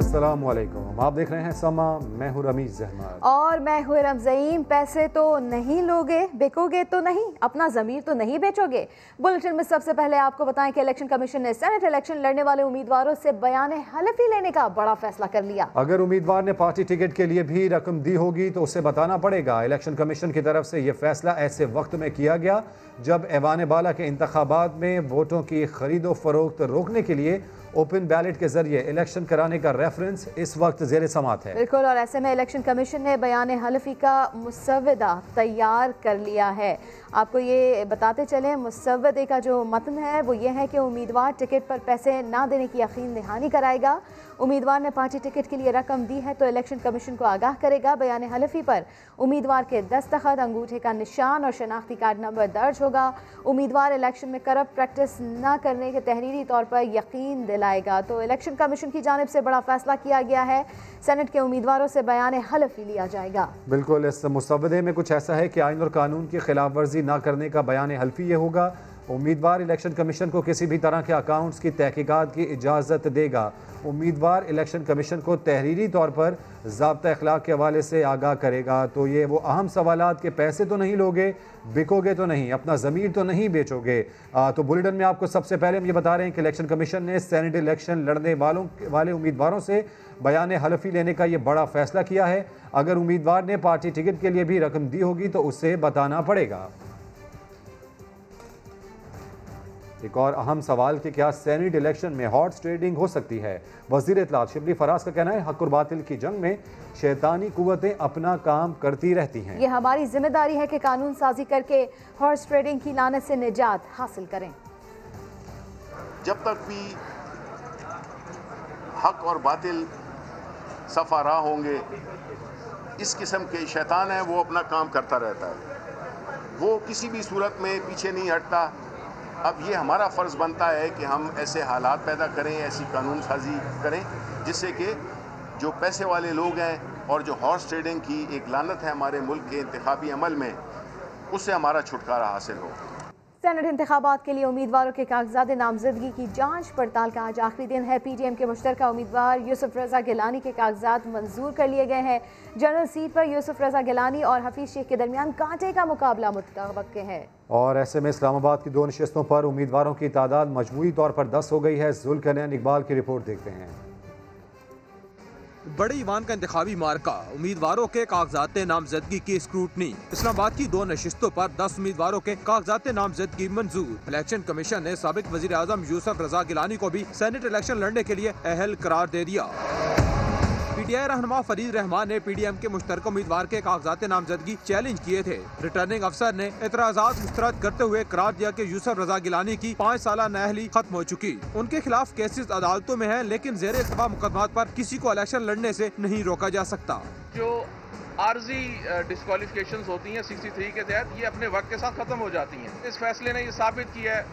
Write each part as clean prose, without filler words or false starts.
अस्सलाम वालेकुम, आप देख रहे हैं समा। मैं हूं रमीज़ अहमद और मैं हूं रमज़ईम। पैसे तो नहीं लोगे, बिकोगे तो नहीं, अपना ज़मीर तो नहीं बेचोगे। बुलेटिन में सबसे पहले आपको बताएं कि इलेक्शन कमीशन ने सेनेट इलेक्शन लड़ने वाले उम्मीदवारों से बयान हलफी लेने का बड़ा फैसला कर लिया। अगर उम्मीदवार ने पार्टी टिकट के लिए भी रकम दी होगी तो उसे बताना पड़ेगा। इलेक्शन कमीशन की तरफ से यह फैसला ऐसे वक्त में किया गया जब ऐवान बाला के इंतखाबात में वोटों की खरीदो फरोख्त रोकने के लिए ओपन बैलेट के जरिए इलेक्शन कराने का रेफरेंस इस वक्त ज़ेर समात है। बिल्कुल, और ऐसे में इलेक्शन कमीशन ने बयान हलफी का मुसव्वदा तैयार कर लिया है। आपको ये बताते चलें, मुसव्वदे का जो मतन है वो ये है कि उम्मीदवार टिकट पर पैसे ना देने की यकीन दहानी कराएगा। उम्मीदवार ने पार्टी टिकट के लिए रकम दी है तो इलेक्शन कमीशन को आगाह करेगा। बयान हलफी पर उम्मीदवार के दस्तखत, अंगूठे का निशान और शनाख्ती कार्ड नंबर दर्ज होगा। उम्मीदवार इलेक्शन में करप्ट प्रैक्टिस न करने के तहरीरी तौर पर यकीन दिलाएगा। तो इलेक्शन कमीशन की जानिब से बड़ा फैसला किया गया है, सेनेट के उम्मीदवारों से बयान हलफी लिया जाएगा। बिल्कुल, इस मुसव्वदे में कुछ ऐसा है कि आइन और कानून की खिलाफ वर्जी ना करने का बयान हलफी ये होगा। उम्मीदवार इलेक्शन कमीशन को किसी भी तरह के अकाउंट्स की तहकीकात की इजाज़त देगा। उम्मीदवार इलेक्शन कमीशन को तहरीरी तौर पर ज़ाब्ता अखलाक के हवाले से आगाह करेगा। तो ये वो अहम सवालात के पैसे तो नहीं लोगे, बिकोगे तो नहीं, अपना ज़मीर तो नहीं बेचोगे। तो बुलेटिन में आपको सबसे पहले हम ये बता रहे हैं कि इलेक्शन कमीशन ने सेनेट इलेक्शन लड़ने वाले उम्मीदवारों से बयान हलफी लेने का ये बड़ा फैसला किया है। अगर उम्मीदवार ने पार्टी टिकट के लिए भी रकम दी होगी तो उसे बताना पड़ेगा। एक और अहम सवाल कि क्या सेनेट इलेक्शन में हॉर्स ट्रेडिंग हो सकती है। वज़ीर इत्तलात शिबली फराज का कहना है, हक और बातिल की जंग में शैतानी कुव्वतें अपना काम करती रहती हैं। ये हमारी जिम्मेदारी है कि कानून साजी करके हॉर्स ट्रेडिंग की लानत से निजात हासिल करें। जब तक भी हक और बातिल सफा राह होंगे, इस किस्म के शैतान है वो अपना काम करता रहता है, वो किसी भी सूरत में पीछे नहीं हटता। अब ये हमारा फ़र्ज़ बनता है कि हम ऐसे हालात पैदा करें, ऐसी कानून साजी करें जिससे कि जो पैसे वाले लोग हैं और जो हॉर्स ट्रेडिंग की एक लानत है हमारे मुल्क के इंतखाबी अमल में, उससे हमारा छुटकारा हासिल हो। सेनेट इंतखाबात के लिए उम्मीदवारों के कागजात नामजदगी की जांच पड़ताल का आज आखिरी दिन है। पीडीएम के मुश्तरका उम्मीदवार यूसुफ रजा गिलानी के कागजात मंजूर कर लिए गए हैं। जनरल सीट पर यूसुफ रजा गिलानी और हफीज शेख के दरमियान कांटे का मुकाबला मुतवक्के है। और ऐसे में इस्लामाबाद की 2 नशिस्तों पर उम्मीदवारों की तादाद मजमूई तौर पर 10 हो गई है। जुल्करनैन इकबाल की रिपोर्ट देखते हैं। बड़े ईवान का इंतखाबी मार्का, उम्मीदवारों के कागजात नामजदगी की स्क्रूटनी। इस्लामाबाद की 2 नशिस्तों पर 10 उम्मीदवारों के कागजात नामजदगी मंजूर। इलेक्शन कमीशन ने साबिक वजीर आजम यूसुफ रजा गिलानी को भी सेनेट इलेक्शन लड़ने के लिए अहल करार दे दिया। पीटीआई रहनुमा फरीद रहमान ने पीडीएम के मुश्तरका उम्मीदवार के कागजात नामजदगी चैलेंज किए थे। रिटर्निंग अफसर ने एतराजात मुस्तरद करते हुए करार दिया कि यूसुफ रजा गिलानी की 5 साल नाअहली खत्म हो चुकी। उनके खिलाफ केसेस अदालतों में है, लेकिन ज़ेर इल्तवा मुकदमात पर किसी को इलेक्शन लड़ने से नहीं रोका जा सकता। जो आर्जी डिस्क्वालिफिकेशंस होती हैं 63 के तहत, ये अपने वक्त के साथ खत्म हो जाती हैं। इस फैसले ने ये साबित किया है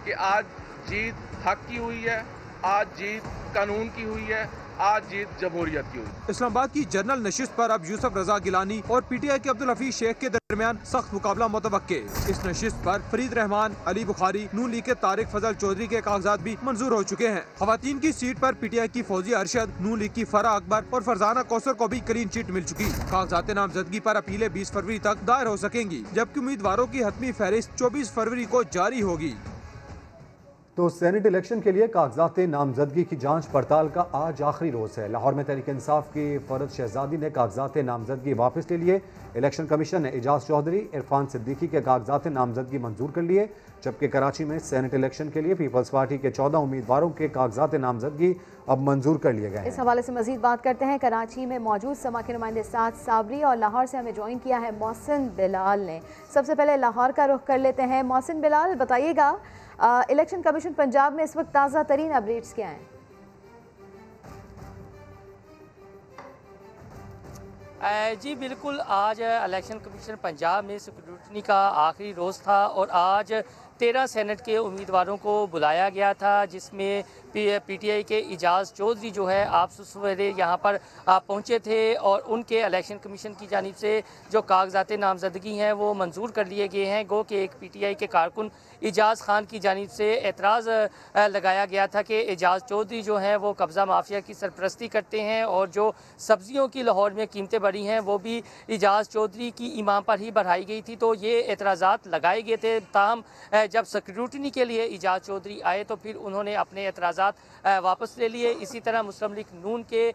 कि आज जीत हक की हुई है, आज जीत कानून की हुई है, आज जीत जमहूरियत की हुई। इस्लामाबाद की जनरल नशिस्त पर अब यूसुफ रजा गिलानी और पीटीआई के अब्दुल हफीज शेख के दरमियान सख्त मुकाबला मुतवक्के। इस नशिस्त पर फरीद रहमान, अली बुखारी, नून लीग के तारिक फजल चौधरी के कागजात भी मंजूर हो चुके हैं। खवातीन की सीट पर पीटीआई की फौजिया अरशद, नून लीग की फरा अकबर और फरजाना कौसर को भी क्लीन चिट मिल चुकी। कागजात नामजदगी पर अपीलें 20 फरवरी तक दायर हो सकेंगी, जबकि उम्मीदवारों की हतमी फहरिस्त 24 फरवरी को जारी होगी। तो सेनेट इलेक्शन के लिए कागजात नामजदगी की जांच पड़ताल का आज आखिरी रोज़ है। लाहौर में तहरीक इंसाफ की फ़रद शहजादी ने कागजात नामजदगी वापस ले लिए। इलेक्शन कमीशन ने एजाज चौधरी, इरफान सिद्दीकी के कागजात नामजदगी मंजूर कर लिए, जबकि कराची में सेनेट इलेक्शन के लिए पीपल्स पार्टी के 14 उम्मीदवारों के कागजात नामजदगी अब मंजूर कर लिए गए हैं। इस हवाले से मजीद बात करते हैं। कराची में मौजूद समा के नुमाइंदे साद साबरी और लाहौर से हमें ज्वाइन किया है मोहसिन बिलाल ने। सबसे पहले लाहौर का रुख कर लेते हैं। मोहसिन बिलाल, बताइएगा इलेक्शन कमीशन पंजाब में इस वक्त ताज़ा तरीन अपडेट्स क्या हैं? जी बिल्कुल, आज इलेक्शन कमीशन पंजाब में स्क्रूटनी का आखिरी रोज़ था और आज 13 सेनेट के उम्मीदवारों को बुलाया गया था, जिसमें PTI के एजाज चौधरी जो है आप सवेरे यहाँ पर पहुँचे थे और उनके इलेक्शन कमीशन की जानिब से जो कागजात नामजदगी हैं वो मंजूर कर लिए गए हैं। गो कि एक PTI के कारकुन एजाज खान की जानिब से एतराज़ लगाया गया था कि एजाज चौधरी जो हैं वो कब्ज़ा माफिया की सरपरस्ती करते हैं और जो सब्जियों की लाहौर में कीमतें बढ़ी हैं वो भी एजाज चौधरी की इमाम पर ही बढ़ाई गई थी। तो ये एतराज़ात लगाए गए थे। ताहम जब स्क्रूटनी के लिए एजाज चौधरी आए तो फिर उन्होंने अपने एतराज़ात वापस ले लिए। इसी तरह मुस्लिम लीग नून के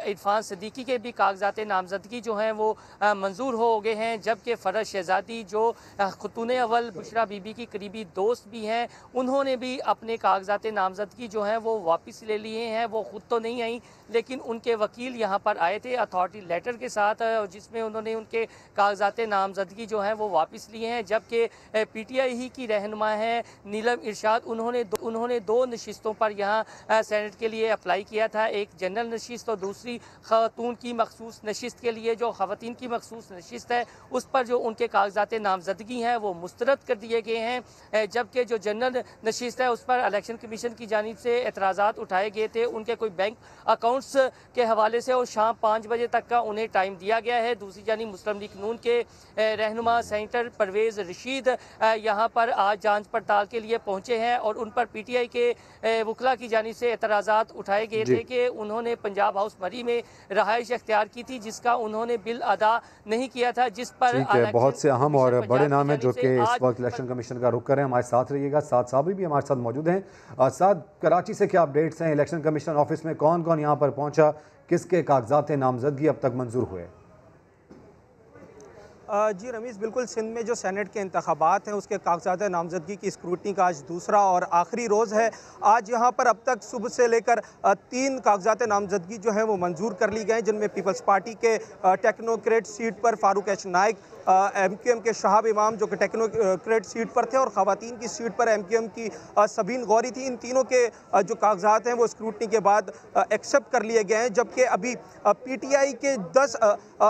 इरफान सदीकी के भी कागजात नामजदगी जो हैं वो मंजूर हो गए हैं, जबकि फ़रज शहजादी जो खतून अव्वल बुशरा बीबी की करीबी दोस्त भी हैं उन्होंने भी अपने कागजात नामजदगी जो हैं वो वापस ले लिए हैं। वो ख़ुद तो नहीं आई लेकिन उनके वकील यहाँ पर आए थे अथॉरिटी लेटर के साथ, जिसमें उन्होंने उनके कागजात नामजदगी जो हैं वो वापस लिए हैं। जबकि PTI ही की रहनुमा है नीलम इरशाद, उन्होंने दो नशिस्तों पर यहाँ सेनेट के लिए अप्लाई किया था, एक जनरल नशिस्त और दूसरी खातून की मखसूस नशिस्त के लिए। जो ख़वातीन की मखसूस नशिस्त है उस पर जो उनके कागजात नामजदगी हैं वो मुस्तरद कर दिए गए हैं, जबकि जो जनरल नशिस्त है उस पर इलेक्शन कमीशन की जानिब से एतराज़ात उठाए गए थे उनके कोई बैंक अकाउंट्स के हवाले से और शाम 5 बजे तक का उन्हें टाइम दिया गया है। दूसरी जानिब मुस्लिम लीग नून के रहनुमा सेनेटर परवेज़ रशीद यहाँ पर आज जांच पड़ताल के लिए पहुँचे हैं और उन पर PTI के वकला की जानिब से एतराज़ात उठाए गए थे कि उन्होंने पंजाब हाउस मरी में रहाइश अख्तियार की थी जिसका उन्होंने बिल अदा नहीं किया था, जिस पर बहुत से अहम और बड़े नाम हैं जो कि इस वक्त इलेक्शन कमीशन का रुख कर रहे हैं। हमारे साथ रहिएगा। साथ साबरी भी हमारे साथ मौजूद हैं। साथ कराची से क्या अपडेट्स हैं? इलेक्शन कमीशन ऑफिस में कौन कौन यहाँ पर पहुँचा, किसके कागजात नामजदगी अब तक मंजूर हुए? जी रमीज़, बिल्कुल सिंध में जो सेनेट के इंतखाबात हैं उसके कागजात नामजदगी की स्क्रूटनी का आज दूसरा और आखिरी रोज़ है। आज यहाँ पर अब तक सुबह से लेकर 3 कागजात नामजदगी जो हैं वो मंजूर कर ली गए, जिनमें पीपल्स पार्टी के टेक्नोक्रेट सीट पर फारूक एच नाइक, MQM के शहाब इमाम जो कि टेक्नोक्रेट सीट पर थे और ख़वातीन की सीट पर MQM की सबीन गौरी थी। इन तीनों के जो कागजात हैं वो स्क्रूटनी के बाद एक्सेप्ट कर लिए गए हैं, जबकि अभी PTI के 10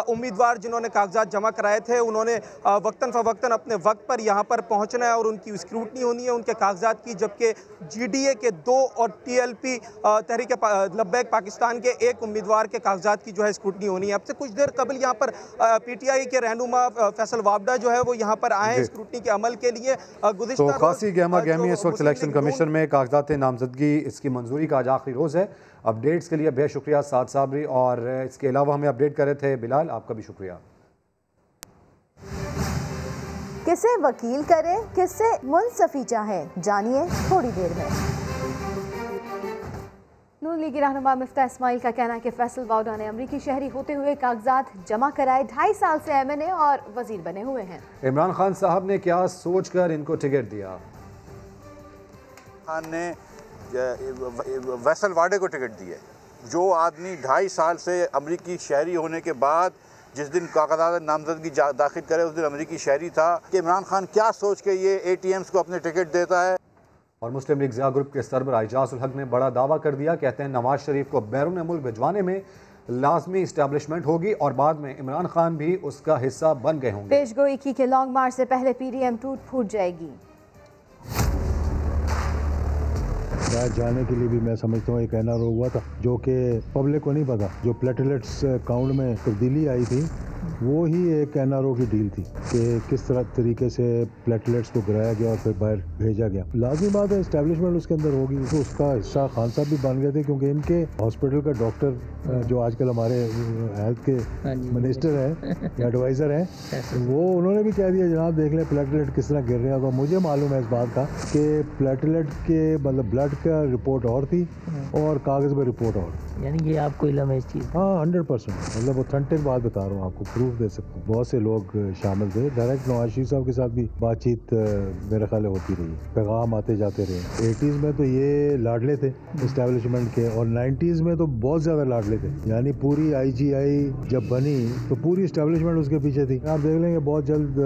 उम्मीदवार जिन्होंने कागजात जमा कराए थे उन्होंने वक्तन फ़वक्तन अपने वक्त पर यहाँ पर पहुँचना है और उनकी स्क्रूटनी होनी है उनके कागजात की। जबकि GDA के 2 और TLP तहरीक लब्बैक पाकिस्तान के 1 उम्मीदवार के कागजात की जो है स्क्रूटनी होनी है। अब से कुछ देर कबल यहाँ पर PTI के रहनुमा फैसल वाबडा जो है वो यहाँ पर आए हैं स्क्रूटनी के अमल के लिए। तो खासी गहमा गहमी इस वक्त इलेक्शन कमीशन में कागजात नामजदगी इसकी मंजूरी का आज आखिरी रोज़ है। अपडेट्स के लिए बेहद शुक्रिया साद साबरी, और इसके अलावा हमें अपडेट कर रहे थे बिलाल, आपका भी शुक्रिया। किसे वकील करे, किसे मुंसफी चाहे, जानिए थोड़ी देर में। नून लीगी रहनुमा मिफ्ता इस्माइल का कहना है कि फैसल वाउडा ने अमरीकी शहरी होते हुए कागजात जमा कराए, 2.5 साल से MNA और वजीर बने हुए हैं। इमरान खान साहब ने क्या सोचकर इनको टिकट दिया? खान ने फैसल वाडे को टिकट दिया। जो आदमी 2.5 साल से अमरीकी शहरी होने के बाद जिस दिन कागजात नामजदगी दाखिल करे उस दिन अमरीकी शहरी था, कि इमरान खान क्या सोच के ये ATMs को अपने टिकट देता है। और मुस्लिम लीग ज़िया ग्रुप के सरबराह एजाज उल हक ने बड़ा दावा कर दिया। कहते हैं नवाज शरीफ को बैरून मुल्क भिजवाने में लाजमी इस्टेब्लिशमेंट होगी और बाद में इमरान खान भी उसका हिस्सा बन गए होंगे। पेशगोई की कि लॉन्ग मार्च से पहले PDM टूट फूट जाएगी। जाने के लिए भी मैं समझता हूँ एक NRO हुआ था जो कि पब्लिक को नहीं पता। जो प्लेटलेट्स काउंट में तब्दीली आई थी वो ही एक NRO की डील थी कि किस तरह तरीके से प्लेटलेट्स को गिराया गया और फिर बाहर भेजा गया। लाजमी बात है इस्टेब्लिशमेंट उसके अंदर होगी, तो उसका हिस्सा खान साहब भी बन गए थे क्योंकि इनके हॉस्पिटल का डॉक्टर जो आजकल हमारे हेल्थ के मिनिस्टर हैं, एडवाइज़र हैं, वो उन्होंने भी कह दिया जनाब देख लें प्लेटलेट किस तरह गिर रहे हैं। तो मुझे मालूम है इस बात का कि प्लेटलेट के मतलब ब्लड का रिपोर्ट और थी और कागज़ में रिपोर्ट और, यानी ये आपको इल्म है इस चीज़? हाँ 100%, मतलब ऑथेंटिक बात बता रहा हूँ आपको, प्रूफ दे सकता हूँ। बहुत से लोग शामिल थे। डायरेक्ट नवाज शरीफ साहब के साथ भी बातचीत मेरे ख्याल होती रही, पैगाम आते जाते रहे। 80s में तो ये लाडले थे इस्टेब्लिशमेंट के और 90s में तो बहुत ज़्यादा लाडले थे। यानी पूरी IGI जब बनी तो पूरी इस्टेब्लिशमेंट उसके पीछे थी। आप देख लेंगे बहुत जल्द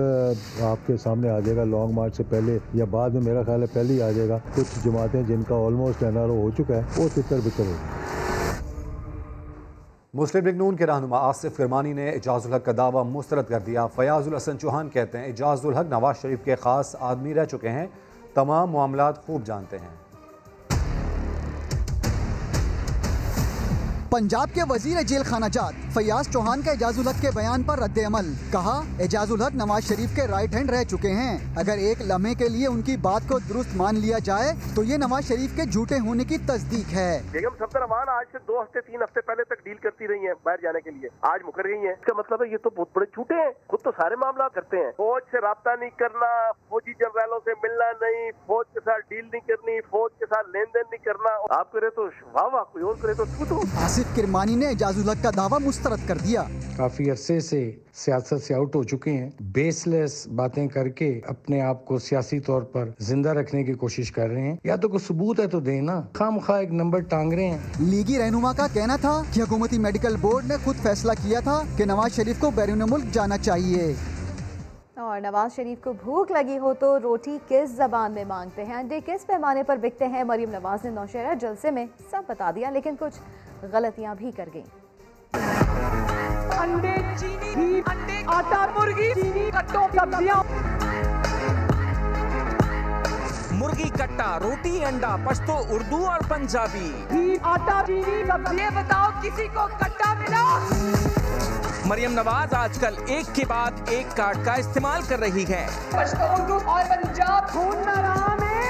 आपके सामने आ जाएगा, लॉन्ग मार्च से पहले या बाद में, मेरा ख्याल है पहले ही आ जाएगा। कुछ जमातें जिनका ऑलमोस्ट NRO हो चुका है वो तितर बितर होगी। मुस्लिम लीग नून के रहनुमा आसिफ गिरमानी ने एजाज उल हक का दावा मुस्तरद कर दिया। फयाजुल हसन चौहान कहते हैं एजाज उल हक नवाज शरीफ के खास आदमी रह चुके हैं, तमाम मामलात खूब जानते हैं। पंजाब के वजीर जेल खाना जात फैयाज चौहान का एजाजुल हक के बयान पर रद्द अमल। कहा, एजाजुल हक नवाज शरीफ के राइट हैंड रह चुके हैं। अगर एक लम्हे के लिए उनकी बात को दुरुस्त मान लिया जाए तो ये नवाज शरीफ के झूठे होने की तस्दीक है। बेगम सफदर अमान आज से 2 हफ्ते 3 हफ्ते पहले तक डील करती रही हैं बाहर जाने के लिए, आज मुकर गई हैं। इसका मतलब है ये तो बहुत बड़े झूठे हैं, खुद तो सारे मामला करते हैं। फौज से राब्ता नहीं करना, फौजी जनरलों से मिलना नहीं, फौज के साथ डील नहीं करनी, फौज के साथ लेन देन नहीं करना। आप करे तो वाह वाह, कोई और करे तो तू। आसिफ किरमानी ने एजाजुल हक का दावा मुस्तरद कर दिया। काफी अरसे से सियासत से आउट हो चुके हैं, बेसलेस बातें करके अपने आप को सियासी तौर पर जिंदा रखने की कोशिश कर रहे हैं। या तो कोई सबूत है तो देना, खामखा एक नंबर टांग रहे हैं। लीगी रहनुमा का कहना था कि हुकूमती मेडिकल बोर्ड ने खुद फैसला किया था कि नवाज शरीफ को बैरून मुल्क जाना चाहिए। और नवाज शरीफ को भूख लगी हो तो रोटी किस जबान में मांगते हैं, अंडे किस पैमाने पर बिकते हैं। मरियम नवाज ने नौशहरा जलसे में सब बता दिया, लेकिन कुछ गलतियां भी कर गई। अंडे, चीनी, घी, अंडे, आटा, मुर्गी, चीनी, कट्टों, सब्जियां, मुर्गी कट्टा, रोटी, अंडा, पश्तो, उर्दू और पंजाबी। घी, आटा, चीनी, सब्जियां, बताओ किसी को कट्टा मिला? मरियम नवाज आजकल एक के बाद एक कार्ड का इस्तेमाल कर रही है। पश्तो, उर्दू और पंजाब ढूंढ रहा मैं।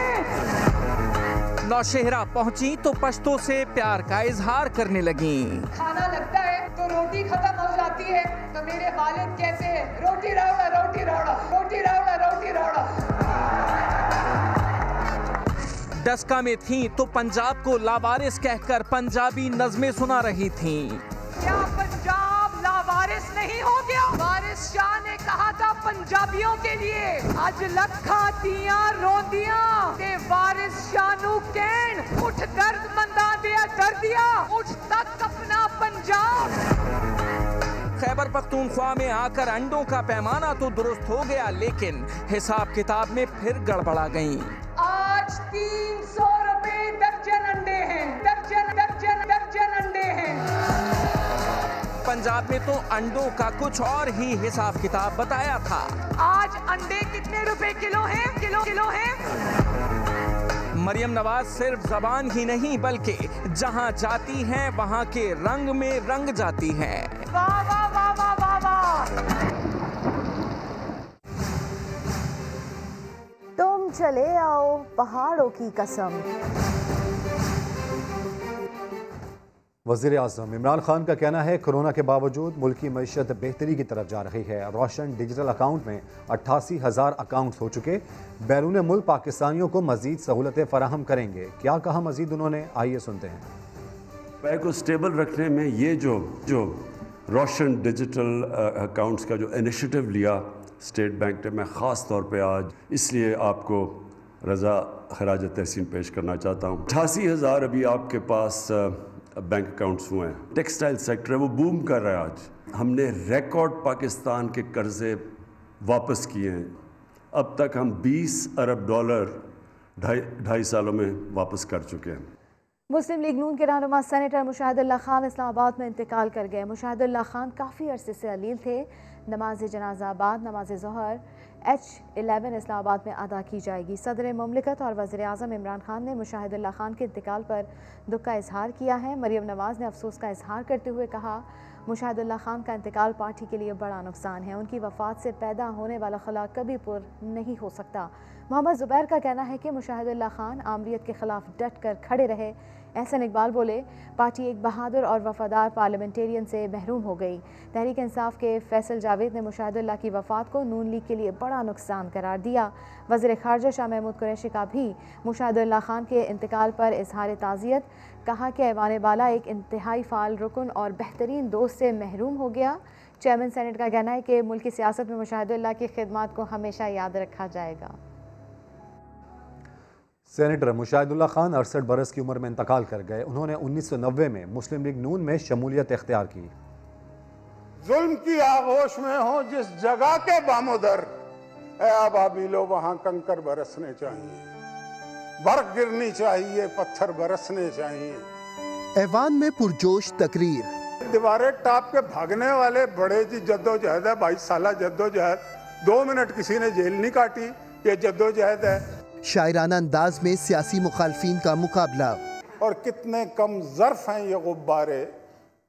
नौशहरा पहुंची तो पश्तो से प्यार का इजहार करने लगी। खाना लगता है तो रोटी खत्म हो जाती है, तो मेरे वालिद कहते हैं रोटी रावड़ा, रोटी रावड़ा, रोटी रावड़ा, रोटी रावड़ा। डस्का में थी तो पंजाब को लावारिस कहकर पंजाबी नज़में सुना रही थी। क्या पंजाब लावारिस नहीं हो गया? वारिस शाह ने कहा था पंजाबियों के लिए आज लखा दिया रोंदिया ते वारिस शाह नू कहन उठ दर्द मंदा दिया दर्द दिया उठ तक अपना पंजाब। खैबर पख्तूनख्वा में आकर अंडों का पैमाना तो दुरुस्त हो गया, लेकिन हिसाब किताब में फिर गड़बड़ा गई। आज 300 रुपए दर्जन अंडे हैं, दर्जन दर्जन दर्जन अंडे हैं। पंजाब में तो अंडों का कुछ और ही हिसाब किताब बताया था। आज अंडे कितने रुपए किलो हैं? किलो हैं। मरियम नवाज सिर्फ जबान ही नहीं बल्कि जहां जाती हैं वहां के रंग में रंग जाती हैं। वाह वाह वाह वाह वाह वाह। तुम चले आओ पहाड़ों की कसम। वज़ीर आज़म इमरान खान का कहना है कोरोना के बावजूद मुल्क की मईशत बेहतरी की तरफ जा रही है। रोशन डिजिटल अकाउंट में 88,000 अकाउंट्स हो चुके। बैरून मुल्क पाकिस्तानियों को मजीद सहूलतें फराहम करेंगे। क्या कहा मजीद उन्होंने, आइए सुनते हैं। पैक को स्टेबल रखने में ये जो रोशन डिजिटल अकाउंट्स का जो इनिशिएटिव लिया स्टेट बैंक ने, मैं ख़ास तौर पे आज इसलिए आपको रज़ा खराज तहसीन पेश करना चाहता हूँ। 88,000 अभी आपके पास बैंक अकाउंट्स हुए हैं। टेक्सटाइल सेक्टर है वो बूम कर रहा है। आज हमने रिकॉर्ड पाकिस्तान के कर्जे वापस किए हैं। अब तक हम 20 अरब डॉलर ढाई सालों में वापस कर चुके हैं। मुस्लिम लीग नून के रहनुमा सेनेटर मुशाहिदुल्लाह खान इस्लामाबाद में इंतकाल कर गए। मुशाहिदुल्लाह खान काफ़ी अरसे से अलील थे। नमाज जनाजा बाद नमाज ज़ोहर H11 इस्लामाबाद में अदा की जाएगी। सदर मुमलिकत और वज़ीर आज़म इमरान खान ने मुशाहिदुल्लाह खान के इंतकाल पर दुख का इजहार किया है। मरियम नवाज़ ने अफसोस का इजहार करते हुए कहा, मुशाहिदुल्लाह खान का इंतकाल पार्टी के लिए बड़ा नुकसान है। उनकी वफ़ात से पैदा होने वाला खला कभी पुर नहीं हो सकता। मोहम्मद ज़ुबैर का कहना है कि मुशाहिदुल्लाह खान आमरीत के ख़िलाफ़ डट कर खड़े रहे। एहसन इकबाल बोले, पार्टी एक बहादुर और वफादार पार्लियामेंटेरियन से महरूम हो गई। तहरीक इंसाफ के फैसल जावेद ने मुशाहिदुल्लाह की वफ़ात को नून लीग के लिए बड़ा नुकसान करार दिया। वज़ीर ख़ारजा शाह महमूद कुरैशी का भी मुशाहिदुल्लाह खान के इंतकाल पर इजहार ताज़ियत। कहा कि ऐवान बाला एक इंतहाई फ़ाल रुकन और बेहतरीन दोस्त से महरूम हो गया। चेयरमैन सेनेट का कहना है कि मुल्क की सियासत में मुशाहिदुल्लाह की खिदमत को हमेशा याद रखा जाएगा। सेनेटर मुशाहिदुल्लाह खान 68 बरस की उम्र में इंतकाल कर गए। उन्होंने 1990 में मुस्लिम लीग नून में शमूलियत इख्तियार की। जुल्म की आगोश में हो जिस जगह के बामोदर, ऐ अबाबिलो वहां कंकर बरसने चाहिए, बर्फ गिरनी चाहिए, पत्थर बरसने चाहिए। ऐवान में पुरजोश तकरीर। दीवारें टाप के भागने वाले बड़े जी जद्दोजहद है, 22 साल जद्दोजहद, 2 मिनट किसी ने जेल नहीं काटी, ये जद्दोजहद है। शायराना अंदाज में सियासी मुखालफिन का मुकाबला। और कितने कम ज़र्फ हैं ये गुब्बारे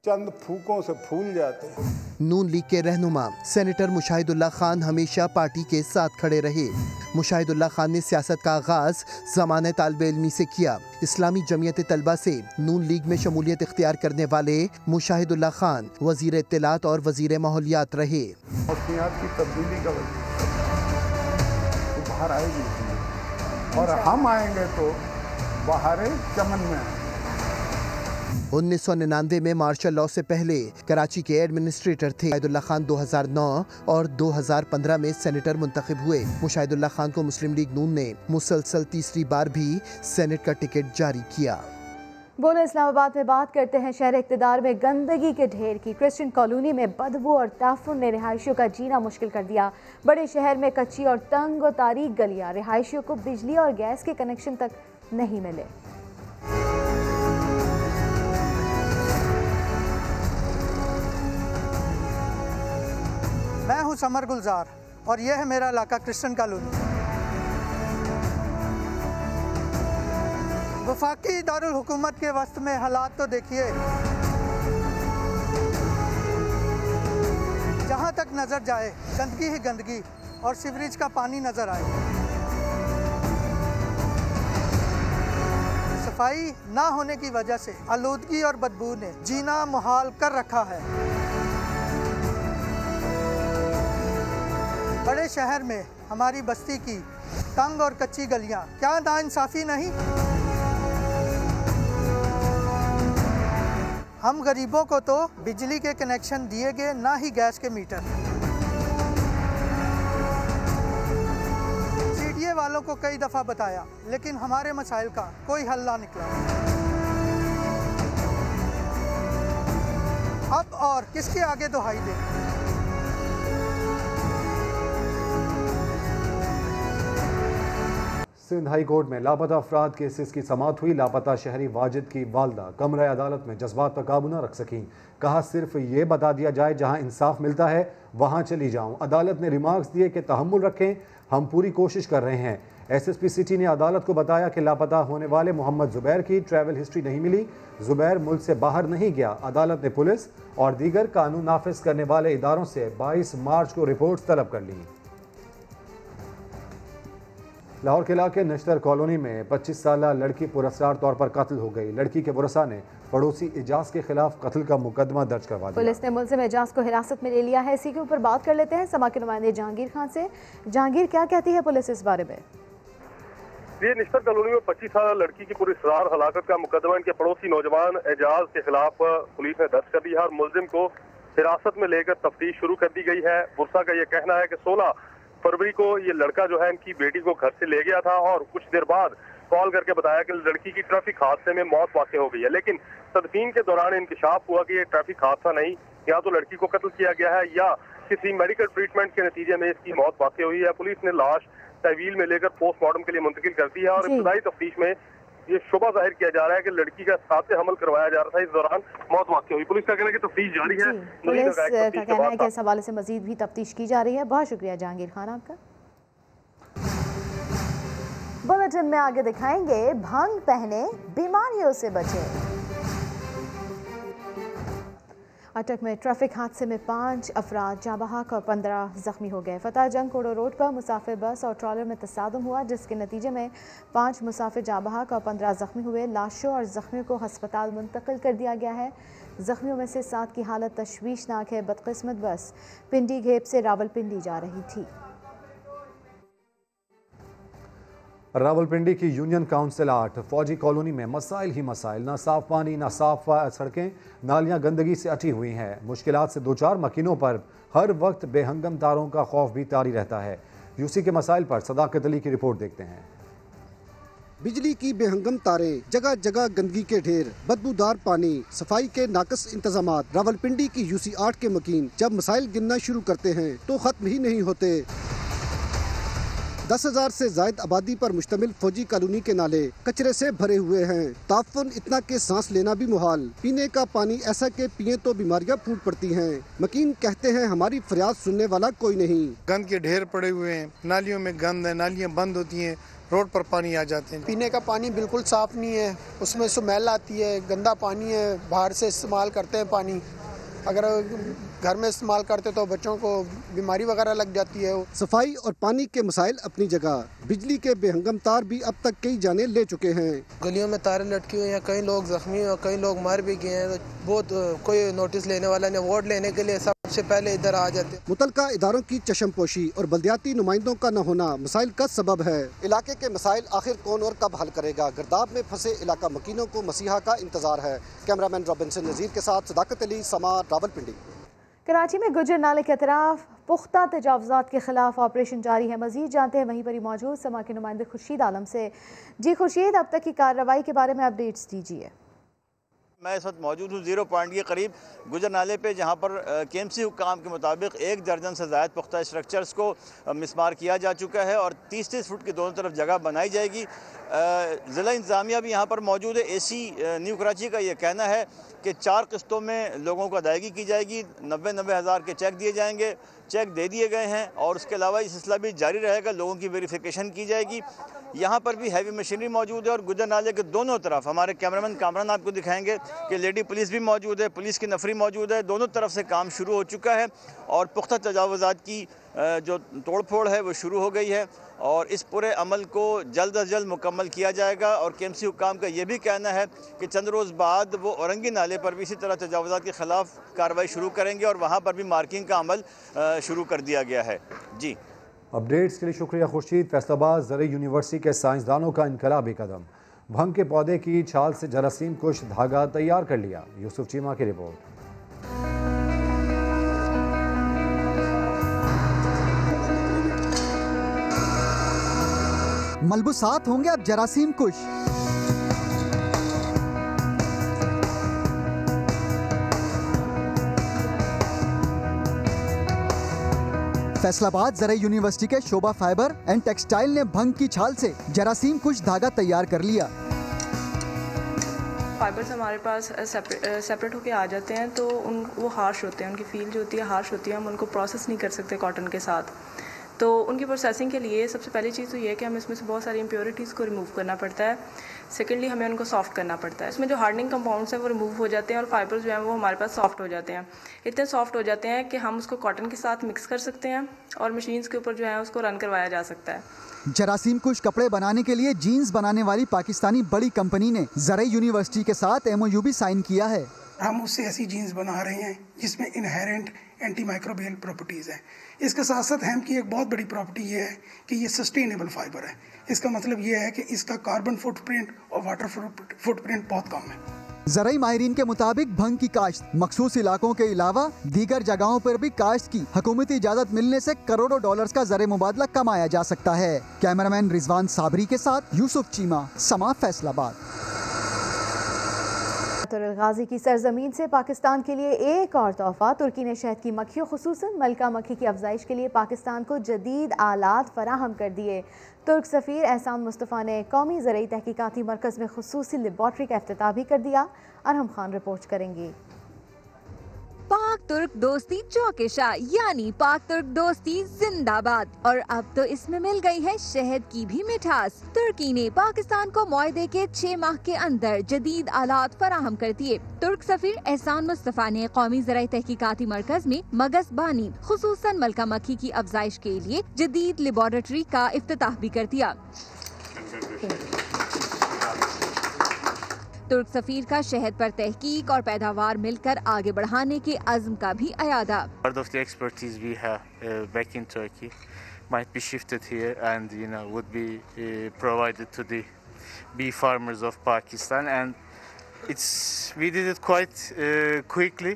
चंद फूकों से फूल जाते हैं। नून लीग के रहनुमा सेनेटर मुशाहिदुल्लाह खान हमेशा पार्टी के साथ खड़े रहे। मुशाहिदुल्लाह खान ने सियासत का आगाज ज़माने तालिबे इल्मी से किया। इस्लामी जमीयत तलबा से नून लीग में शमूलियत इख्तियार करने वाले मुशाहिदुल्लाह खान वजीर इत्तलात और वजीर माहौलियात रहे। मौसमियात की तब्दीली का बाहर आएगी और हम आएंगे तो बाहर चमन में आएंगे। 1999 में मार्शल लॉ से पहले कराची के एडमिनिस्ट्रेटर थे। मुशाहिदुल्लाह खान 2009 और 2015 में सेनेटर मुंतखब हुए। मुशाहिदुल्लाह खान को मुस्लिम लीग नून ने मुसलसल तीसरी बार भी सेनेट का टिकट जारी किया। बोलो इस्लामाबाद में बात करते हैं शहर इक़्तिदार में गंदगी के ढेर की। क्रिश्चियन कॉलोनी में बदबू और ताफुन ने रिहायशियों का जीना मुश्किल कर दिया। बड़े शहर में कच्ची और तंग और तारीक गलियां, रिहायशियों को बिजली और गैस के कनेक्शन तक नहीं मिले। मैं हूं समर गुलजार और यह है मेरा इलाका क्रिश्चियन कॉलोनी। वफाकी दारुल हुकूमत के वक्त में हालात तो देखिए, जहां तक नजर जाए गंदगी ही गंदगी और सीवरेज का पानी नजर आए। सफाई ना होने की वजह से आलूदगी और बदबू ने जीना मुहाल कर रखा है। बड़े शहर में हमारी बस्ती की तंग और कच्ची गलियां, क्या नाइंसाफी नहीं? हम गरीबों को तो बिजली के कनेक्शन दिए गए, ना ही गैस के मीटर। सीडीए वालों को कई दफ़ा बताया, लेकिन हमारे मसाइल का कोई हल ना निकला। अब और किसके आगे दुहाई दे? सिंध हाई कोर्ट में लापता अफराद केसेस की समाअत हुई। लापता शहरी वाजिद की वालदा कमरा अदालत में जज्बात पर काबू न रख सकीं। कहा सिर्फ ये बता दिया जाए जहां इंसाफ मिलता है वहां चली जाऊं। अदालत ने रिमार्क्स दिए कि तहम्मुल रखें, हम पूरी कोशिश कर रहे हैं। एसएसपी सिटी ने अदालत को बताया कि लापता होने वाले मोहम्मद जुबैर की ट्रैवल हिस्ट्री नहीं मिली। जुबैर मुल्क से बाहर नहीं गया। अदालत ने पुलिस और दीगर कानून नाफिज करने वाले इदारों से 22 मार्च को रिपोर्ट्स तलब कर ली। लाहौर किला के नश्तर कॉलोनी में 25 साला लड़की पुरस्कार तौर पर कत्ल हो गई। लड़की के पुरसा ने पड़ोसी इजाज के खिलाफ कत्ल का मुकदमा दर्ज करवा दिया। पुलिस ने मुलजिम इजाज को हिरासत में ले लिया है। इसी के ऊपर बात कर लेते हैं समा के नुमाइंदे जहांगीर खान से। जहांगीर, क्या कहती है पुलिस इस बारे में? ये नश्तर कॉलोनी में 25 साला लड़की की पुरस्कार हलाकत का मुकदमा इनके पड़ोसी नौजवान एजाज के खिलाफ पुलिस ने दर्ज कर दिया है और मुलजिम को हिरासत में लेकर तफ्तीश शुरू कर दी गई है। पुरसा का ये कहना है कि 16 फरवरी को ये लड़का जो है इनकी बेटी को घर से ले गया था और कुछ देर बाद कॉल करके बताया कि लड़की की ट्रैफिक हादसे में मौत वाक़ई हो गई है। लेकिन तदफीन के दौरान इंकशाफ हुआ कि ये ट्रैफिक हादसा नहीं, या तो लड़की को कत्ल किया गया है या किसी मेडिकल ट्रीटमेंट के नतीजे में इसकी मौत वाक़ई हुई है। पुलिस ने लाश तहवील में लेकर पोस्टमार्टम के लिए मुंतकिल कर दी है और इब्तदाई तफ्तीश में ये शुबा जाहिर किया जा रहा है कि लड़की का साथे हमल करवाया जा रहा था, इस दौरान मौत वाक़ई हुई। पुलिस का कहना है कि तफ्तीश जारी है। पुलिस का कहना है कि इस हवाले से मजीद भी तफ्तीश की जा रही है। बहुत शुक्रिया जहांगीर खान आपका। बुलेटिन में आगे दिखाएंगे, भांग पहने बीमारियों से बचे। अटक में ट्रैफिक हादसे में 5 अफराद जाँ बहक और 15 जख्मी हो गए। फतेह जंग कोड़ो रोड पर मुसाफिर बस और ट्रॉलर में तसादुम हुआ, जिसके नतीजे में 5 मुसाफिर जाँ बहक और 15 जख्मी हुए। लाशों और जख्मियों को हस्पताल मुंतकिल कर दिया गया है। जख्मियों में से 7 की हालत तशवीशनाक है। बदकिस्मत बस पिंडी घेप से रावलपिंडी जा रही थी। रावलपिंडी की यूनियन काउंसिल 8 फौजी कॉलोनी में मसाइल ही मसाइल, ना साफ पानी ना साफ सड़कें, नालियां गंदगी से अटी हुई हैं। मुश्किलात से 2-4 मकीनों पर हर वक्त बेहंगम तारों का खौफ भी तारी रहता है। यूसी के मसाइल पर सदाकत अली की रिपोर्ट देखते हैं। बिजली की बेहंगम तारें, जगह जगह गंदगी के ढेर, बदबूदार पानी, सफाई के नाकस इंतजामात। रावलपिंडी की यूसी 8 के मकीन जब मसाइल गिनना शुरू करते हैं तो खत्म ही नहीं होते। 10,000 से जायद आबादी पर मुश्तमिल फौजी कॉलोनी के नाले कचरे से भरे हुए हैं। ताफुन इतना के सांस लेना भी मुहाल। पीने का पानी ऐसा के पिए तो बीमारियां फूट पड़ती हैं। मकीन कहते हैं हमारी फरियाद सुनने वाला कोई नहीं। गंद के ढेर पड़े हुए हैं, नालियों में गंद है, नालियां बंद होती हैं, रोड पर पानी आ जाते हैं। पीने का पानी बिल्कुल साफ़ नहीं है, उसमें स्मेल आती है, गंदा पानी है, बाहर से इस्तेमाल करते हैं पानी, अगर घर में इस्तेमाल करते तो बच्चों को बीमारी वगैरह लग जाती है। सफाई और पानी के मसाइल अपनी जगह, बिजली के बेहंगम तार भी अब तक कई जाने ले चुके हैं। गलियों में तारें लटकी हुई हैं, कई लोग जख्मी और कई लोग मर भी गए हैं। तो बहुत कोई नोटिस लेने वाला नहीं, वोट लेने के लिए सबसे पहले इधर आ जाते हैं। मुतलका इदारों की चशमपोशी और बल्दियाती नुमाइंदों का न होना मसाइल का सबब है। इलाके के मसाइल आखिर कौन और कब हल करेगा? गर्दाब में फंसे इलाका मकीनों को मसीहा का इंतजार है। कैमरामैन रॉबिन्सन नज़ीर के साथ सदाकत अली, समा, रावलपिंडी। कराची में गुजर नाले के अतराफ पुख्ता तजावुज़ात के खिलाफ ऑपरेशन जारी है। मजीद जानते हैं वहीं पर मौजूद समा के नुमाइंदे खुर्शीद आलम से। जी खुर्शीद, अब तक की कार्रवाई के बारे में अपडेट्स दीजिए। मैं इस वक्त मौजूद हूँ 0 पॉइंट के करीब गुजर नाले पे, जहाँ पर KMC हुक्काम के मुताबिक 1 दर्जन से ज़ायद पुख्ता स्ट्रक्चर्स को मिसमार किया जा चुका है और 30-30 फुट की दोनों तरफ जगह बनाई जाएगी। ज़िला इंतज़ामिया भी यहाँ पर मौजूद है। AC न्यू कराची का ये कहना है कि 4 किस्तों में लोगों को अदायगी की जाएगी, 90-90 हज़ार के चेक दिए जाएंगे, चेक दे दिए गए हैं और उसके अलावा ये सिलसिला भी जारी रहेगा, लोगों की वेरिफिकेशन की जाएगी। यहाँ पर भी हैवी मशीनरी मौजूद है और गुजर नाले के दोनों तरफ हमारे कैमरामैन कामरान आपको दिखाएंगे कि लेडी पुलिस भी मौजूद है, पुलिस की नफरी मौजूद है। दोनों तरफ से काम शुरू हो चुका है और पुख्ता तजावुज़ात की जो तोड़ फोड़ है वो शुरू हो गई है और इस पूरे अमल को जल्द अज जल्द मुकम्मल किया जाएगा। और KMC हुक्काम का ये भी कहना है कि चंद रोज़ बाद वो औरंगी नाले पर भी इसी तरह तजावुज़ात के ख़िलाफ़ कार्रवाई शुरू करेंगे और वहाँ पर भी मार्किंग का अमल शुरू कर दिया गया है। जी, अपडेट्स के लिए शुक्रिया खुर्शीद। फैसलाबाद ज़रूरी यूनिवर्सिटी के साइंसदानों का इनकलाबी कदम, भंग के पौधे की छाल से जरासीम कुश धागा तैयार कर लिया। यूसुफ चीमा की रिपोर्ट। मलबूसात होंगे अब जरासीम कुश। फैसलाबाद ज़रूरी यूनिवर्सिटी के शोबा फाइबर एंड टेक्सटाइल ने भंग की छाल से जरासीम कुश धागा तैयार कर लिया। फाइबर्स हमारे पास सेपरेट होके आ जाते हैं तो वो हार्श होते हैं, उनकी फील जो होती है हार्श होती है, हम उनको प्रोसेस नहीं कर सकते कॉटन के साथ। तो उनकी प्रोसेसिंग के लिए सबसे पहली चीज़ तो ये है कि हमें इसमें से बहुत सारी इम्प्योरिटीज़ को रिमूव करना पड़ता है। सेकेंडली हमें उनको सॉफ्ट करना पड़ता है, इसमें जो हार्डनिंग कंपाउंड्स हैं वो रिमूव हो जाते हैं और फाइबर्स जो हैं वो हमारे पास सॉफ्ट हो जाते हैं। इतने सॉफ्ट हो जाते हैं कि हम उसको कॉटन के साथ मिक्स कर सकते हैं और मशीन्स के ऊपर जो है उसको रन करवाया जा सकता है। जरासीम कुश कपड़े बनाने के लिए जीन्स बनाने वाली पाकिस्तानी बड़ी कंपनी ने ज़रूरी यूनिवर्सिटी के साथ MOU भी साइन किया है। हम उससे ऐसी जीन्स बना रहे हैं जिसमें इनहेरेंट एंटी माइक्रोबियल प्रॉपर्टीज़ हैं। इसके साथ साथ हेम्प की एक बहुत बड़ी प्रॉपर्टी ये है कि ये सस्टेनेबल फाइबर है। इसका मतलब ये है कि इसका कार्बन फुटप्रिंट और वाटर फुटप्रिंट बहुत कम है। ज़रूरी माहिरीन के मुताबिक भंग की काश्त मखसूस इलाकों के अलावा दीगर जगहों पर भी काश्त की हुकूमती इजाज़त मिलने से करोड़ों डॉलर्स का ज़र मुबादला कमाया जा सकता है। कैमरामैन रिजवान साबरी के साथ यूसुफ चीमा, समा, फैसलाबाद। गाजी की सरजमीन से पाकिस्तान के लिए एक और तोहफा। तुर्की ने शहद की मक्खियों खुसूसन मलका मक्खी की अफजाइश के लिए पाकिस्तान को जदीद आलात फराहम कर दिए। तुर्क सफ़ीर एहसान मुस्तफ़ा ने कौमी ज़रूरी तहकीकाती मरकज़ में खुसूसी लेबॉर्ट्री का इफ्तिताह भी कर दिया। अरहम खान रिपोर्ट करेंगी। पाक तुर्क दोस्ती चौकेशा यानी पाक तुर्क दोस्ती जिंदाबाद। और अब तो इसमें मिल गई है शहद की भी मिठास। तुर्की ने पाकिस्तान को मुआहदे के 6 माह के अंदर जदीद आलात फराहम कर दिए। तुर्क सफीर एहसान मुस्तफ़ा ने कौमी ज़राई तहकीकाती मरकज में मगस बानी खुसूसन मलका मक्खी की अफजाइश के लिए जदीद लेबॉर्ट्री का इफ्तिताह भी कर दिया। तुर्क सफीर का शहद पर तहकीक और पैदावार मिलकर आगे बढ़ाने के अज़्म का भी अयादा। Part of the expertise we have back in Turkey might be shifted here and would be provided to the bee farmers of Pakistan, and we did it quite quickly.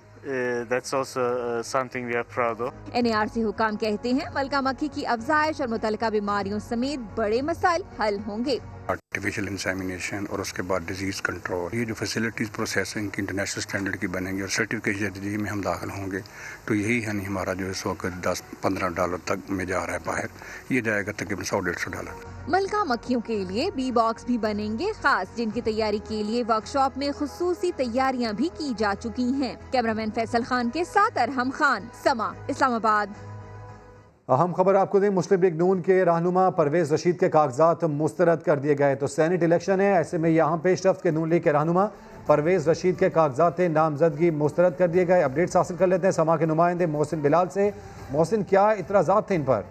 That's also something we are proud of. NARC हुकाम कहते हैं मलका मक्खी की अफजाइश और मुतल्लिका बीमारियों समेत बड़े मसाइल हल होंगे। आर्टिफिशियल इंसेमिनेशन और उसके बाद डिजीज़ कंट्रोल, ये जो फैसिलिटीज़ प्रोसेसिंग की इंटरनेशनल स्टैंडर्ड की बनेंगी और सर्टिफिकेशन में हम दाखिल होंगे तो यही है हमारा जो इस वक्त $10-15 तक में जा रहा है बाहर, ये जाएगा तकरीबन $100-150। मलका मक्खियों के लिए बी बॉक्स भी बनेंगे खास, जिनकी तैयारी के लिए वर्कशॉप में खुसूसी तैयारियां भी की जा चुकी हैं। कैमरामैन फैसल खान के साथ अरहम खान, समा, इस्लामाबाद। अहम खबर आपको दें, मुस्लिम लीग नून के रहनुमा परवेज रशीद के कागजात मुस्तरद कर दिए गए। तो सेनेट इलेक्शन है, ऐसे में यहाँ पेशरफ्त के नून लीग के रहनुमा परवेज रशीद के कागजात नामजदगी मुस्तरद कर दिए गए। अपडेट्स हासिल कर लेते हैं समा के नुमाइंदे मोहसिन बिलाल से। मोहसिन, क्या इतराज़ात थे इन पर?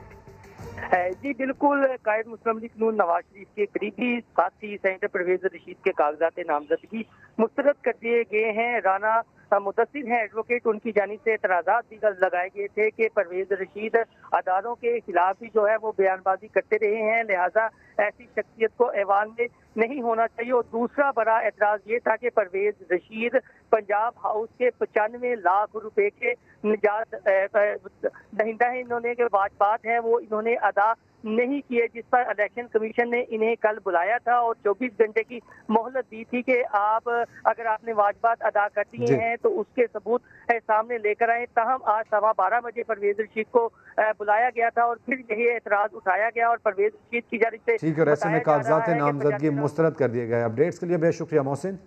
जी बिल्कुल, कायद मुस्लिम लीग नून नवाज शरीफ के करीबी साथी सेनेटर परवेज रशीद के कागजात नामजदगी मुस्तरद कर दिए गए हैं। राना मुदस्सिर हैं एडवोकेट, उनकी जानिब से एतराज़ात भी लगाए गए थे कि परवेज रशीद अदारों के खिलाफ ही जो है वो बयानबाजी करते रहे हैं, लिहाजा ऐसी शख्सियत को ऐवान में नहीं होना चाहिए। और दूसरा बड़ा एतराज़ ये था कि परवेज रशीद पंजाब हाउस के 95 लाख रुपए के निजात दहिंदा है, इन्होंने के वाजबात हैं वो इन्होंने अदा नहीं किए, जिस पर इलेक्शन कमीशन ने इन्हें कल बुलाया था और 24 घंटे की मोहलत दी थी कि आप अगर आपने वाजबात अदा कर दिए हैं तो उसके सबूत सामने लेकर आए। ताहम आज 12:15 बजे परवेज रशीद को बुलाया गया था और फिर यही एतराज उठाया गया और परवेज रशीद की जानिब से ठीक है, ऐसे में कागजात नामजदगी मुस्तरद कर दिए गए। अपडेट्स के लिए बेहद शुक्रिया Mohsin.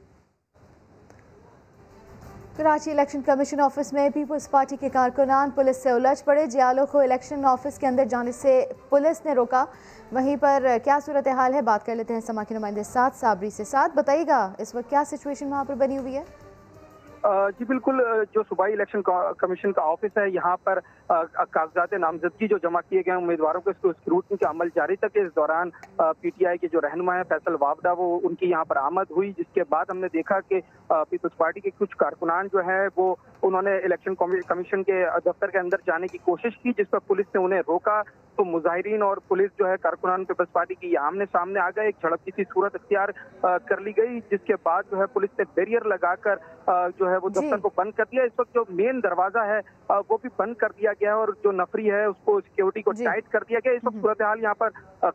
Karachi election commission office में पीपल्स पार्टी के कारकुनान पुलिस से उलझ पड़े। जियालो को इलेक्शन ऑफिस के अंदर जाने से पुलिस ने रोका। वहीं पर क्या सूरत हाल है, बात कर लेते हैं समा के नुमाइंदे साबरी से। बताइएगा इस वक्त क्या सिचुएशन वहाँ पर बनी हुई है? जी बिल्कुल, जो सूबाई इलेक्शन कमीशन का ऑफिस है, यहाँ पर कागजात नामजदगी जो जमा किए गए उम्मीदवारों के स्क्रूटनी का अमल जारी था। कि इस दौरान पीटीआई के जो रहनुमा है फैसल वावडा, वो उनकी यहाँ पर आमद हुई, जिसके बाद हमने देखा कि पीपल्स पार्टी के कुछ कारकुनान जो है वो उन्होंने इलेक्शन कमीशन के दफ्तर के अंदर जाने की कोशिश की, जिस पर पुलिस ने उन्हें रोका। तो मुजाहिरीन और पुलिस जो है कारकुनान पीपल्स पार्टी की आमने सामने आ गए, एक झड़प की सी सूरत अख्तियार कर ली गई, जिसके बाद जो है पुलिस ने बैरियर लगाकर जो है वो दफ्तर को बंद कर दिया। इस वक्त जो मेन दरवाजा है वो भी बंद कर दिया गया और जो नफरी है उसको सिक्योरिटी को टाइट कर दिया गया। इस वक्त सूरत हाल यहाँ पर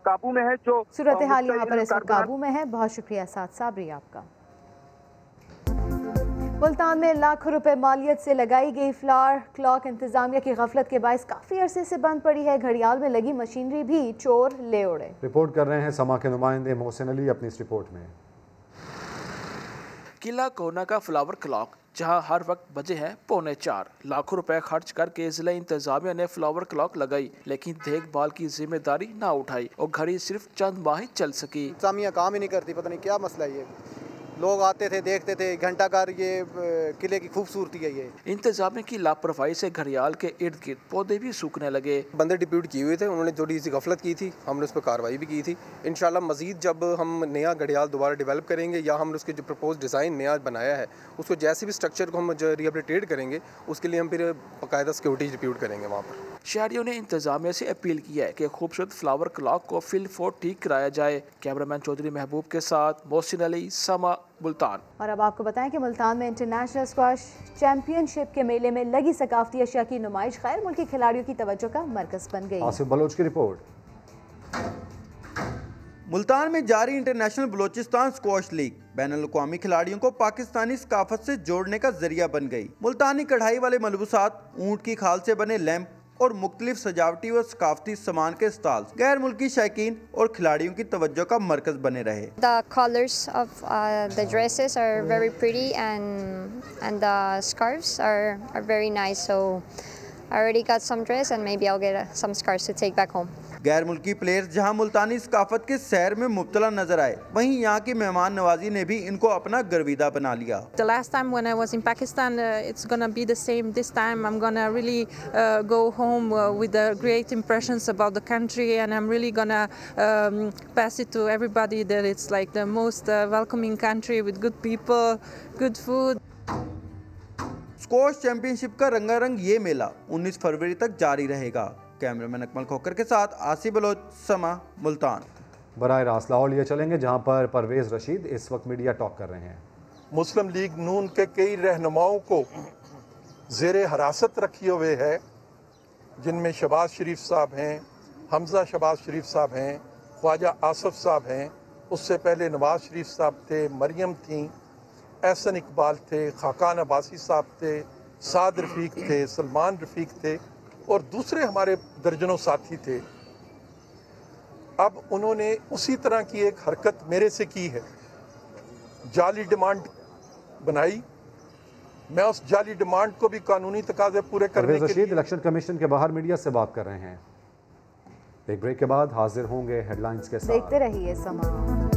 काबू में है। जो सूरत हाल यहाँ पर इस वक्त काबू में है। बहुत शुक्रिया साबरी आपका। मुल्तान में लाखों रुपए मालियत से लगाई गई फ्लावर क्लॉक इंतजामिया की गफलत के बायस काफी अरसे से बंद पड़ी है। घड़ियाल में लगी मशीनरी भी चोर ले उड़े। रिपोर्ट कर रहे हैं समा के नुमाइंदे मोहसिन अली अपनी इस रिपोर्ट में। किला कोना का फ्लावर क्लॉक जहां हर वक्त बजे हैं 3:45, लाखों रुपए खर्च करके जिला इंतजामिया ने फ्लावर क्लॉक लगाई, लेकिन देखभाल की जिम्मेदारी ना उठाई और घड़ी सिर्फ चंद माह ही चल सकी। इंतजामिया काम ही नहीं करती, पता नहीं क्या मसला है। ये लोग आते थे, देखते थे, घंटाघर, ये किले की खूबसूरती है। ये इंतजामिया की लापरवाही से घड़ियाल के इर्द गिर्द पौधे भी सूखने लगे। बंदे डिप्यूट किए हुए थे, उन्होंने थोड़ी सी गफलत की थी, हमने उस पर कार्रवाई भी की थी। इंशाल्लाह मजीद जब हम नया घड़ियाल दोबारा डेवलप करेंगे या हमने उसके जो प्रपोज डिज़ाइन नया बनाया है उसको जैसे भी स्ट्रक्चर को हम जो रिहेबिलिटेट करेंगे उसके लिए हम फिर बाकायदा सिक्योरिटी डिप्यूट करेंगे वहाँ पर। शहरियों ने इंतजामिया से अपील की है कि खूबसूरत फ्लावर क्लॉक को फिल फोर ठीक कराया जाए। कैमरामैन चौधरी महबूब के साथ मोहसिन अली, समा, मुल्तान। और अब आपको बताएं कि मुल्तान में इंटरनेशनल स्क्वैश चैंपियनशिप के मेले में लगी सकाफती अशिया की नुमाइश गैर मुल्की खिलाड़ियों की तवज्जो का मरकज बन गई। आसिफ बलोच की रिपोर्ट। मुल्तान में जारी इंटरनेशनल बलोचिस्तान स्क्वैश लीग बैनुल-अक़वामी खिलाड़ियों को पाकिस्तानी सकाफत से जोड़ने का जरिया बन गई। मुल्तानी कढ़ाई वाले मलबूसात, ऊँट की खाल से बने लैंप और मुख्तलिफ सजावटी व सकाफती सामान के स्टॉल्स गैर मुल्की शौकीन और खिलाड़ियों की तवज्जो का मरकज बने रहे। The colors of the dresses are very pretty and the scarves are very nice. So I already got some dress and maybe I'll get some scarves to take back home. गैर मुल्की प्लेयर्स जहां मुल्तानी सकाफत के सैर में मुब्तला नजर आए, वहीं यहाँ की मेहमान नवाजी ने भी इनको अपना गर्विदा बना लिया। The last time when I was in Pakistan, it's gonna be the same. This time I'm gonna really go home with the great impressions about the country, and I'm really gonna pass it to everybody that it's like the most welcoming country with good people, good food. Squash championship का रंगारंग ये मेला 19 फरवरी तक जारी रहेगा। Cameraman Akmal खोकर के साथ Asif Bloch, समा, मुल्तान। बराह रास्त लाहौर लिए चलेंगे जहां पर परवेज रशीद इस वक्त मीडिया टॉक कर रहे हैं। मुस्लिम लीग नून के कई रहनुमाओं को ज़ेरे हरासत रखे हुए है, जिनमें शहबाज शरीफ साहब हैं, हमजा शहबाज शरीफ साहब हैं, ख्वाजा आसफ साहब हैं, उससे पहले नवाज शरीफ साहब थे, मरियम थी, एहसन इकबाल थे, खाकान अब्बासी साहब थे, साद रफ़ीक थे, सलमान रफ़ीक थे और दूसरे हमारे दर्जनों साथी थे। अब उन्होंने उसी तरह की एक हरकत मेरे से की है, जाली डिमांड बनाई। मैं उस जाली डिमांड को भी कानूनी तकाज़े पूरे करने के लिए इलेक्शन कमीशन के बाहर मीडिया से बात कर रहे हैं। एक ब्रेक के बाद हाजिर होंगे हेडलाइंस के साथ। देखते रहिए समा।